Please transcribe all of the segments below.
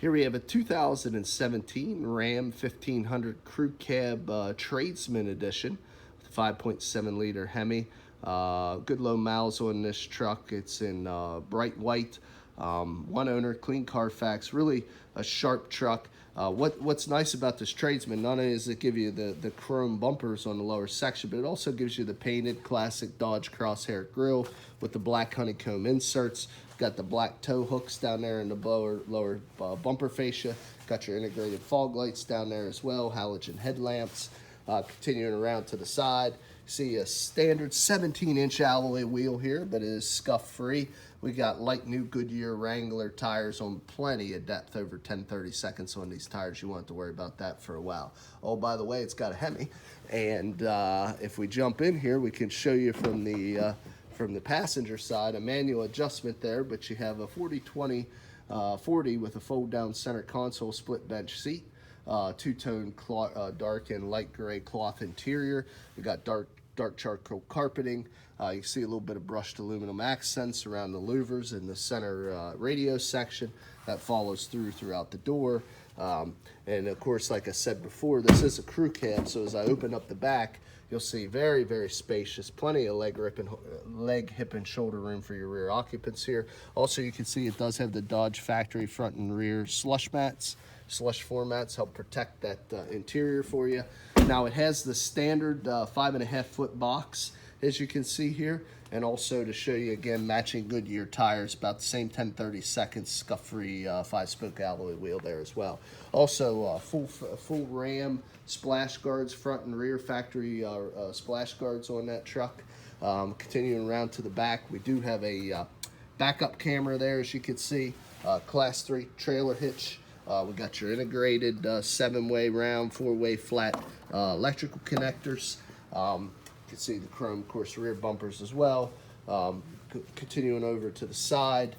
Here we have a 2017 Ram 1500 Crew Cab Tradesman Edition, 5.7 liter Hemi. Good low miles on this truck. It's in bright white, one owner, clean Carfax, really a sharp truck. What's nice about this Tradesman, not only does it give you the chrome bumpers on the lower section, but it also gives you the painted classic Dodge Crosshair grille with the black honeycomb inserts. Got the black tow hooks down there in the lower bumper fascia. Got your integrated fog lights down there as well, halogen headlamps. Continuing around to the side, see a standard 17-inch alloy wheel here, but it is scuff-free. We got light new Goodyear Wrangler tires on plenty of depth, over 10/32 on these tires. You won't have to worry about that for a while. Oh, by the way, it's got a Hemi, and if we jump in here, we can show you from the passenger side a manual adjustment there, but you have a 40/20 40 with a fold-down center console, split bench seat. Two-tone dark and light gray cloth interior. We got dark charcoal carpeting. You can see a little bit of brushed aluminum accents around the louvers in the center radio section that follows throughout the door. And of course, like I said before, this is a crew cab, so as I open up the back, you'll see very, very spacious, plenty of leg, hip, and shoulder room for your rear occupants here. Also, you can see it does have the Dodge factory front and rear slush mats. Slush floor mats help protect that interior for you. Now, it has the standard 5.5-foot box, as you can see here, and also to show you again, matching Goodyear tires, about the same 10/32 scuff-free 5-spoke alloy wheel there as well. Also, full Ram splash guards, front and rear factory splash guards on that truck. Continuing around to the back, we do have a backup camera there, as you can see. Class 3 trailer hitch. We got your integrated 7-way round, 4-way flat electrical connectors. You can see the chrome, of course, rear bumpers as well. Continuing over to the side,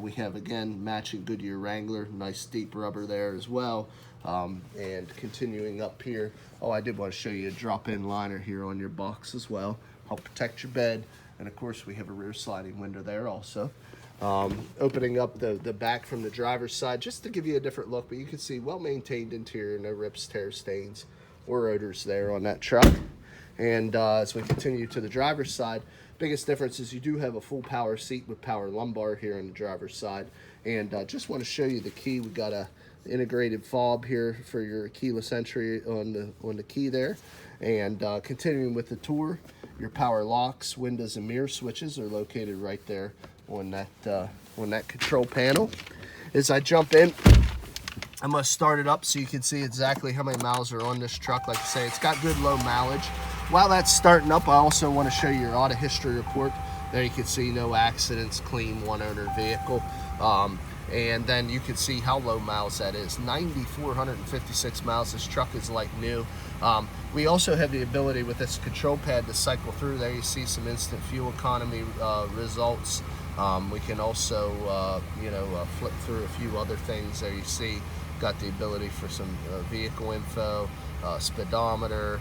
we have, again, matching Goodyear Wrangler, nice deep rubber there as well. And continuing up here, I did want to show you a drop-in liner here on your box as well. Help protect your bed. And, of course, we have a rear sliding window there also. Opening up the back from the driver's side, just to give you a different look, but you can see well-maintained interior, no rips, tears, stains, or odors there on that truck. And as we continue to the driver's side, biggest difference is you do have a full power seat with power lumbar here on the driver's side. And just want to show you the key. We got a integrated fob here for your keyless entry on the key there. And continuing with the tour, your power locks, windows, and mirror switches are located right there on that control panel. As I jump in, I'm going to start it up so you can see exactly how many miles are on this truck. Like I say, it's got good low mileage. While that's starting up, I also want to show you your auto history report. There you can see no accidents, clean, one owner vehicle. And then you can see how low miles that is, 9,456 miles. This truck is like new. We also have the ability with this control pad to cycle through. There you see some instant fuel economy results. We can also, flip through a few other things. There you see, got the ability for some vehicle info, speedometer,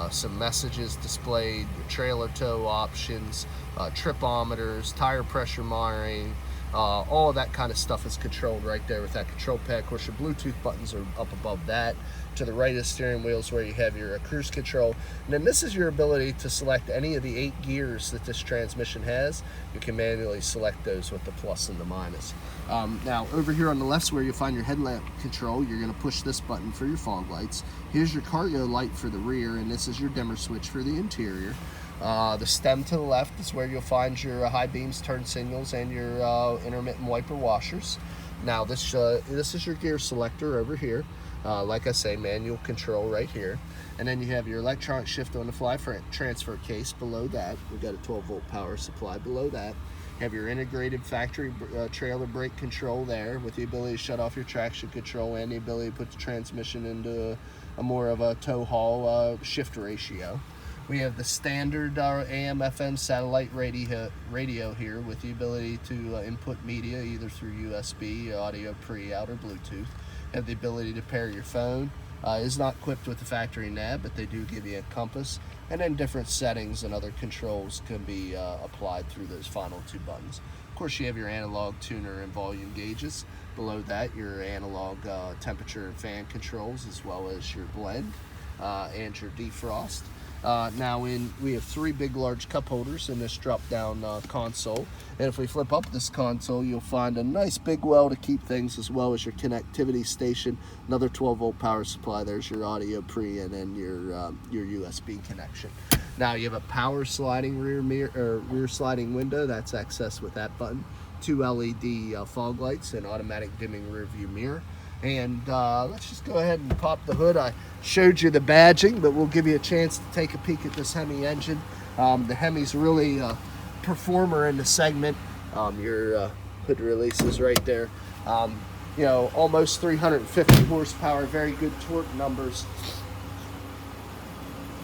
some messages displayed, trailer tow options, tripometers, tire pressure monitoring. All of that kind of stuff is controlled right there with that control pad. Of course, your Bluetooth buttons are up above that. To the right of the steering wheel is where you have your cruise control. And then this is your ability to select any of the 8 gears that this transmission has. You can manually select those with the plus and the minus. Now, over here on the left is where you'll find your headlamp control. You're going to push this button for your fog lights. Here's your cargo light for the rear, and this is your dimmer switch for the interior. The stem to the left is where you'll find your high beams, turn signals, and your intermittent wiper washers. Now this is your gear selector over here. Like I say, manual control right here. And then you have your electronic shift on the fly transfer case below that. We've got a 12-volt power supply below that. You have your integrated factory trailer brake control there with the ability to shut off your traction control and the ability to put the transmission into a more of a tow haul shift ratio. We have the standard AM/FM satellite radio here with the ability to input media either through USB, audio pre-out, or Bluetooth. Have the ability to pair your phone. Is not equipped with the factory nav, but they do give you a compass. And then different settings and other controls can be applied through those final 2 buttons. Of course, you have your analog tuner and volume gauges. Below that, your analog temperature and fan controls, as well as your blend and your defrost. Now we have 3 big large cup holders in this drop down console, and if we flip up this console, you'll find a nice big well to keep things, as well as your connectivity station, another 12-volt power supply. There's your audio pre, and then your USB connection. Now you have a power sliding rear mirror, or rear sliding window. That's accessed with that button. 2 LED fog lights and automatic dimming rear view mirror. And let's just go ahead and pop the hood. I showed you the badging, but we'll give you a chance to take a peek at this HEMI engine. The HEMI's really a performer in the segment. Your hood releases right there. You know, almost 350 horsepower, very good torque numbers.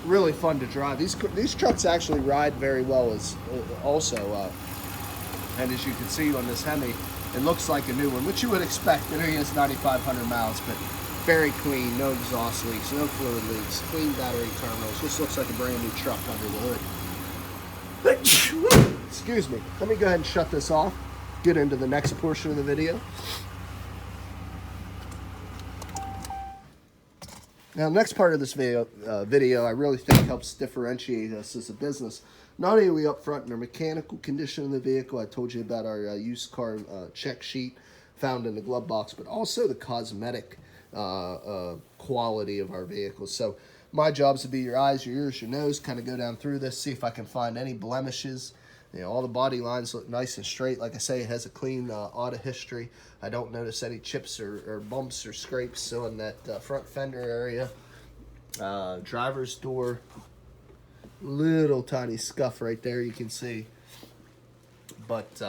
Really fun to drive. These trucks actually ride very well as also. And as you can see on this HEMI, it looks like a new one, which you would expect. It only has 9,500 miles, but very clean, no exhaust leaks, no fluid leaks, clean battery terminals. Just looks like a brand new truck under the hood. Excuse me. Let me go ahead and shut this off, get into the next portion of the video. Now, the next part of this video I really think helps differentiate us as a business. Not only are we up front in the mechanical condition of the vehicle, I told you about our used car check sheet found in the glove box, but also the cosmetic quality of our vehicles. So my job is to be your eyes, your ears, your nose, kind of go down through this, see if I can find any blemishes. You know, all the body lines look nice and straight. Like I say, it has a clean auto history. I don't notice any chips or bumps or scrapes on that front fender area. Driver's door, little tiny scuff right there, you can see. But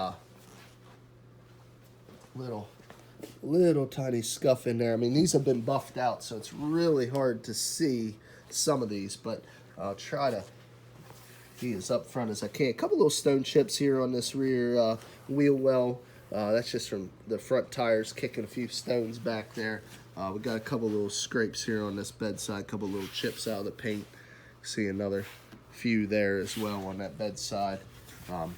little tiny scuff in there. I mean, these have been buffed out, so it's really hard to see some of these, but I'll try to be as up front as I can. A couple little stone chips here on this rear wheel well. That's just from the front tires kicking a few stones back there. We got a couple little scrapes here on this bedside, a couple little chips out of the paint. See another few there as well on that bedside. A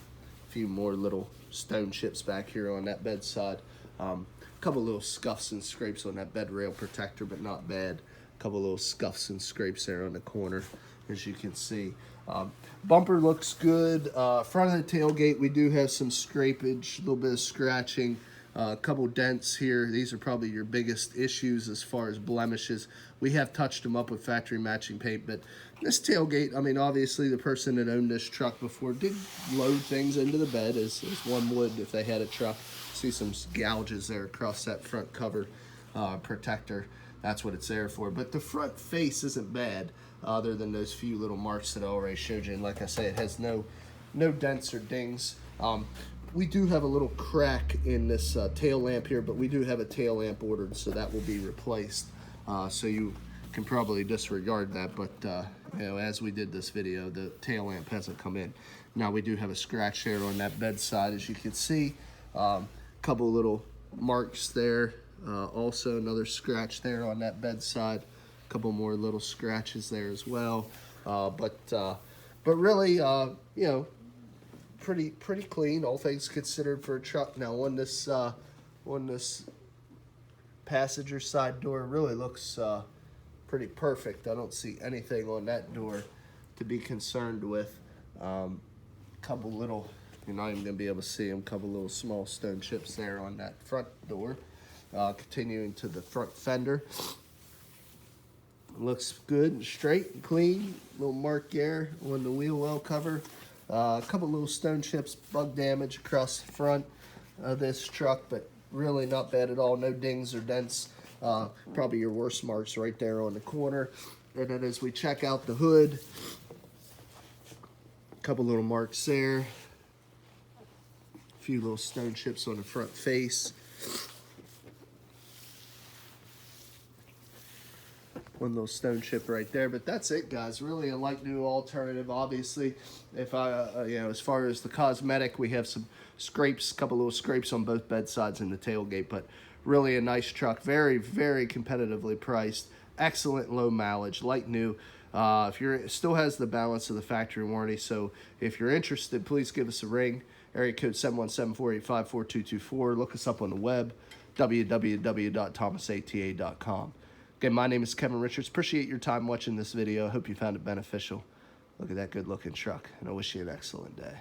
few more little stone chips back here on that bedside. A couple little scuffs and scrapes on that bed rail protector, but not bad. A couple little scuffs and scrapes there on the corner, as you can see. Bumper looks good. Front of the tailgate, we do have some scrapage, a little bit of scratching, a couple dents here. These are probably your biggest issues as far as blemishes. We have touched them up with factory matching paint, but this tailgate, I mean, obviously the person that owned this truck before did load things into the bed, as one would if they had a truck. See some gouges there across that front cover protector. That's what it's there for. But the front face isn't bad, other than those few little marks that I already showed you. And like I say, it has no dents or dings. We do have a little crack in this tail lamp here, but we do have a tail lamp ordered, so that will be replaced. So you can probably disregard that, but you know, as we did this video, the tail lamp hasn't come in. Now we do have a scratch there on that bedside, as you can see. Couple little marks there. Also another scratch there on that bedside. A couple more little scratches there as well. But really, you know, pretty clean, all things considered for a truck. Now on this passenger side door, really looks pretty perfect. I don't see anything on that door to be concerned with. Couple little, you're not even gonna be able to see them, couple little small stone chips there on that front door. Continuing to the front fender. Looks good and straight and clean. Little mark there on the wheel well cover. A couple little stone chips, bug damage across the front of this truck, but really not bad at all. No dings or dents. Probably your worst marks right there on the corner. And then as we check out the hood, a couple little marks there. A few little stone chips on the front face. One little stone chip right there, but that's it, guys. Really a like new alternative. Obviously, if I you know, as far as the cosmetic, we have some scrapes, a couple little scrapes on both bedsides and the tailgate, but really a nice truck. Very competitively priced, excellent low mileage, like new. If you're still has the balance of the factory warranty, so if you're interested, please give us a ring area code 717-485-4224. Look us up on the web, www.thomasata.com. Again, my name is Kevin Richards. Appreciate your time watching this video. I hope you found it beneficial. Look at that good looking truck, and I wish you an excellent day.